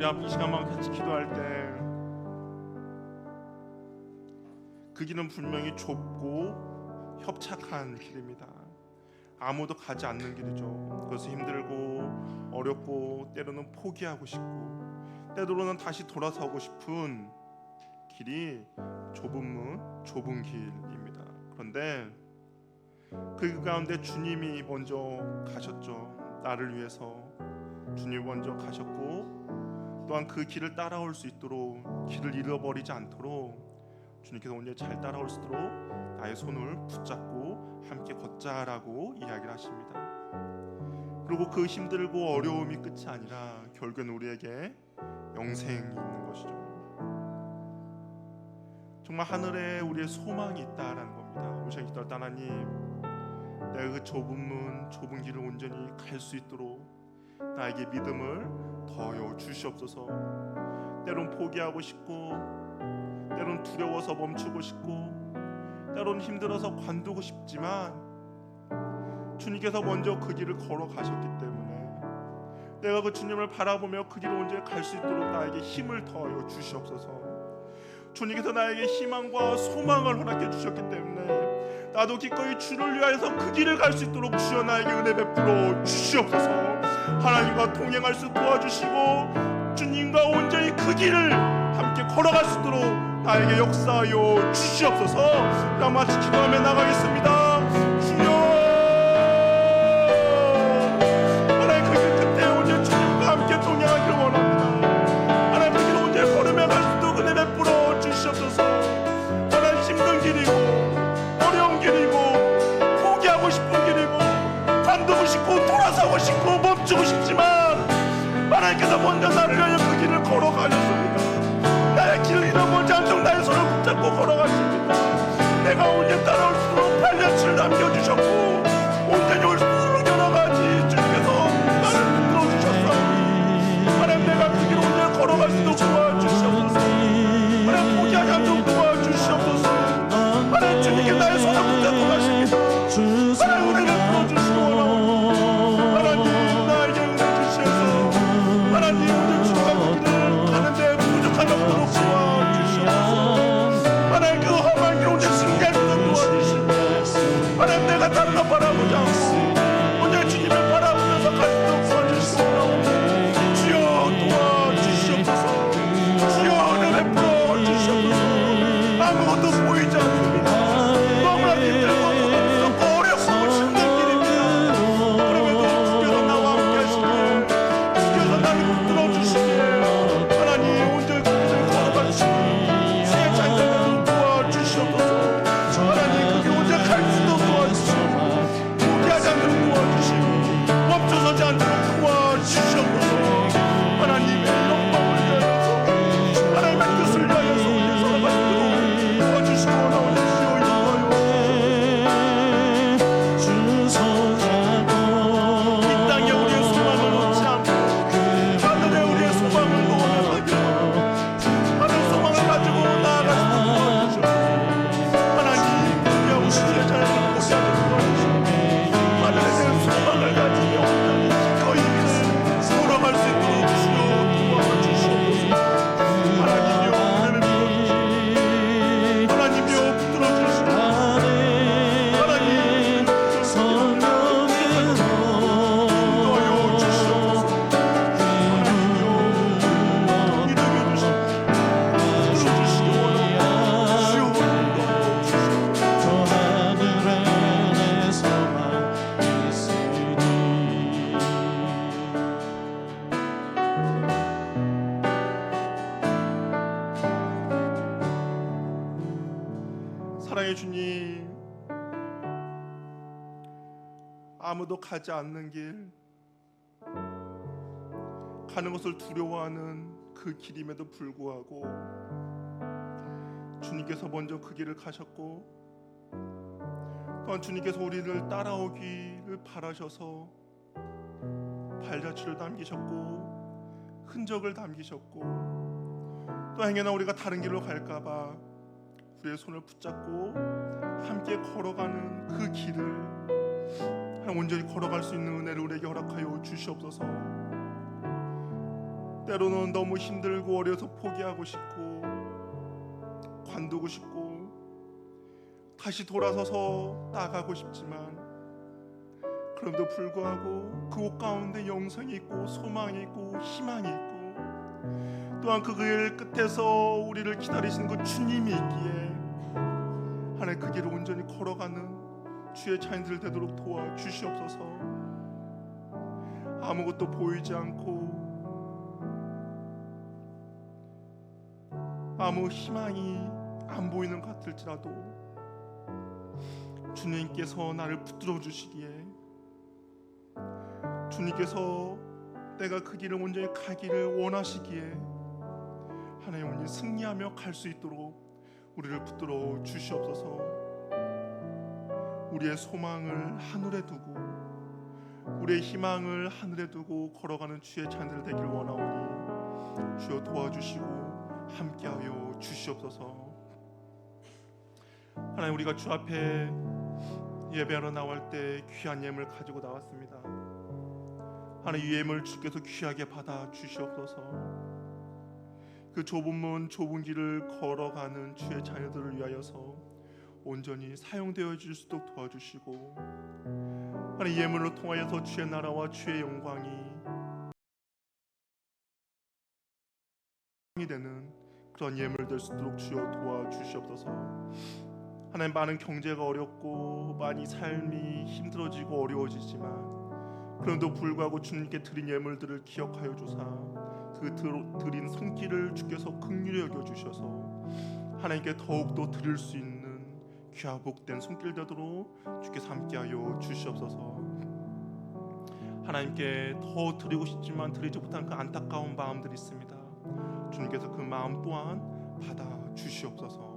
우리 앞 이 시간만 같이 기도할 때 그 길은 분명히 좁고 협착한 길입니다. 아무도 가지 않는 길이죠. 그래서 힘들고 어렵고 때로는 포기하고 싶고 때로는 다시 돌아서고 싶은 길이 좁은 문, 좁은 길입니다. 그런데 그 가운데 주님이 먼저 가셨죠. 나를 위해서 주님이 먼저 가셨고 또한 그 길을 따라올 수 있도록 길을 잃어버리지 않도록 주님께서 언제 잘 따라올 수 있도록 나의 손을 붙잡고 함께 걷자라고 이야기를 하십니다. 그리고 그 힘들고 어려움이 끝이 아니라 결국엔 우리에게 영생이 있는 것이죠. 정말 하늘에 우리의 소망이 있다라는 겁니다. 우리 시간 기도할 때 하나님, 내가 그 좁은 문, 좁은 길을 온전히 갈 수 있도록 나에게 믿음을 더여 주시옵소서. 때론 포기하고 싶고 때론 두려워서 멈추고 싶고 때론 힘들어서 관두고 싶지만 주님께서 먼저 그 길을 걸어가셨기 때문에 내가 그 주님을 바라보며 그 길을 온전히 갈 수 있도록 나에게 힘을 더하여 주시옵소서. 주님께서 나에게 희망과 소망을 허락해 주셨기 때문에 나도 기꺼이 주를 위하여서 그 길을 갈 수 있도록 주여 나에게 은혜 베풀어 주시옵소서. 하나님과 동행할 수 도와주시고 주님과 온전히 그 길을 함께 걸어갈 수 있도록 나에게 역사하여 주시옵소서. 나 마치 기도하며 나가겠습니다. 주여, 하나님 그 길 끝에 온전히 주님과 함께 동행하기를 원합니다. 하나님 그 길 온전히 걸으며 갈 수 있도록 은혜 베풀어 주시옵소서. 하나님 힘든 길이고 어려운 길이고 포기하고 싶은 길이고 관두고 싶고 돌아서고 싶고 멈추고 싶지만 하나님께서 먼저 나를 위하여 그 길을 걸어가셨습니다. 나의 길을 잃어버리지 않도록 나의 손을 붙잡고 걸어가십니다. 내가 온전히 따라올 수 있도록 발자취를 남겨주셨고 온전히 올 수 있도록 여러 가지 주님께서 나를 붙들어주셨사오니 하나님 내가 그 길을 온전히 걸어갈 수 있도록 도와주시옵소서. 하나님 포기하지 않도록 도와주시옵소서. 하나님 주님께 나의 손을 붙잡고 가십니다. 하나님 은혜를 풀어주시기 원하오니 하나님 나에게 은혜 주시옵소서. 하나님 오늘 주님과 그 길을 가는데 부족함이 없도록 도와주시옵소서. 하나님 그 험한 길 온전히 승리할 수 있도록 도와주시고 하나님 내가 다른 것 바라보지 않고 온전히 주님을 바라보면서 갈 수 있도록 도와주시고 주여 도와주시옵소서. 주여 은혜 베풀어 주시옵소서. 아무것도 보이지 않습니다. 너무나 힘들고 고통스럽고 어렵고 힘든 길입니다. 그럼에도 주께서 나와 함께 하시길 주께서 나를 붙들어 주시길 하나님 온전히 걸어가 주시길 주의 찬양을 도와주시옵소서. 하나님 그게 온전히 갈 수 있도록 도와주시고 포기하지 않도록 도와주시고 멈춰서지 않도록 도와주시옵소서. 하나님의 영광을 위하여서 하나님의 뜻을 위하여서 우리 살아갈 수 있도록 도와주시고 나오십시오. 이 땅에 우리의 소망을 놓지 않고 하늘에 우리의 소망을 놓아가기로 하늘 소망을 가지고 나아갈 수 있도록 도와주시옵소서. 하나님 우리와 우리의 자녀를 포기하지 도와주시고 하늘에 대한 소망을 가지며 기꺼이 걸어갈 수 있도록 주여 도와주시옵소서. 하나님이여 은혜를 부어주시고 하나님이여 붙들어주시고 하나님 인도하여 주시옵소서. 하나님이여 이름여 주시고 붙들어주시기 원합니다. 주여 인도하여 주시옵소서. 사랑의 주님, 아무도 가지 않는 길, 가는 것을 두려워하는 그 길임에도 불구하고 주님께서 먼저 그 길을 가셨고 또한 주님께서 우리를 따라오기를 바라셔서 발자취를 남기셨고 흔적을 남기셨고 또 행여나 우리가 다른 길로 갈까봐 우리의 손을 붙잡고 함께 걸어가는 그 길을 온전히 걸어갈 수 있는 은혜를 우리에게 허락하여 주시옵소서. 때로는 너무 힘들고 어려서 포기하고 싶고 관두고 싶고 다시 돌아서서 나가고 싶지만, 그럼에도 불구하고 그곳 가운데 영생이 있고 소망이 있고 희망이 있고, 또한 그 길 끝에서 우리를 기다리시는 그 주님이 있기에 하나님 그 길을 온전히 걸어가는 주의 자녀들 되도록 도와주시옵소서. 아무것도 보이지 않고 아무 희망이 안 보이는 것 같을지라도 주님께서 나를 붙들어 주시기에, 주님께서 내가 그 길을 온전히 가기를 원하시기에 하나님 온전히 승리하며 갈 수 있도록 우리를 붙들어 주시옵소서. 우리의 소망을 하늘에 두고 우리의 희망을 하늘에 두고 걸어가는 주의 자녀들 되기를 원하오니 주여 도와주시고 함께하여 주시옵소서. 하나님, 우리가 주 앞에 예배하러 나올 때 귀한 예물을 가지고 나왔습니다. 하나님, 이 예물 주께서 귀하게 받아 주시옵소서. 그 좁은 문 좁은 길을 걸어가는 주의 자녀들을 위하여서 온전히 사용되어 줄 수 있도록 도와주시고, 하나님, 이 예물을 통하여서 주의 나라와 주의 영광이 되는 그런 예물 될 수 있도록 주여 도와주시옵소서. 하나님, 많은 경제가 어렵고 많이 삶이 힘들어지고 어려워지지만 그럼에도 불구하고 주님께 드린 예물들을 기억하여 주사 그 드린 손길을 주께서 긍휼히 여겨 주셔서 하나님께 더욱더 드릴 수 있는 귀하 복된 손길 되도록 주께서 함께하여 주시옵소서. 하나님께 더 드리고 싶지만 드리지 못한 그 안타까운 마음들이 있습니다. 주님께서 그 마음 또한 받아 주시옵소서.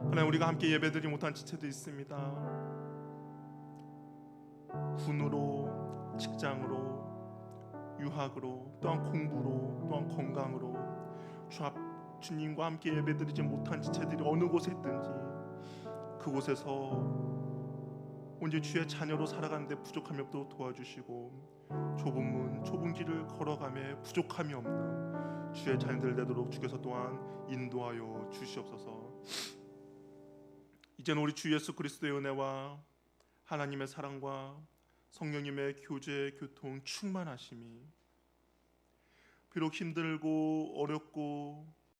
하나님, 우리가 함께 예배드리지 못한 지체도 있습니다. 군으로, 직장으로, 유학으로, 또한 공부로, 또한 건강으로 주님과 함께 예배드리지 못한 지체들이 어느 곳에 있든지 그곳에서 온전히 주의 자녀로 살아가는데 부족함이 없도록 도와주시고, 좁은 문 좁은 길을 걸어가며 부족함이 없는 주의 자녀들 되도록 주께서 또한 인도하여 주시옵소서. 이제는 우리 주 예수 그리스도의 은혜와 하나님의 사랑과 성령님의 교제, 교통, 충만하심이 비록 힘들고 어렵고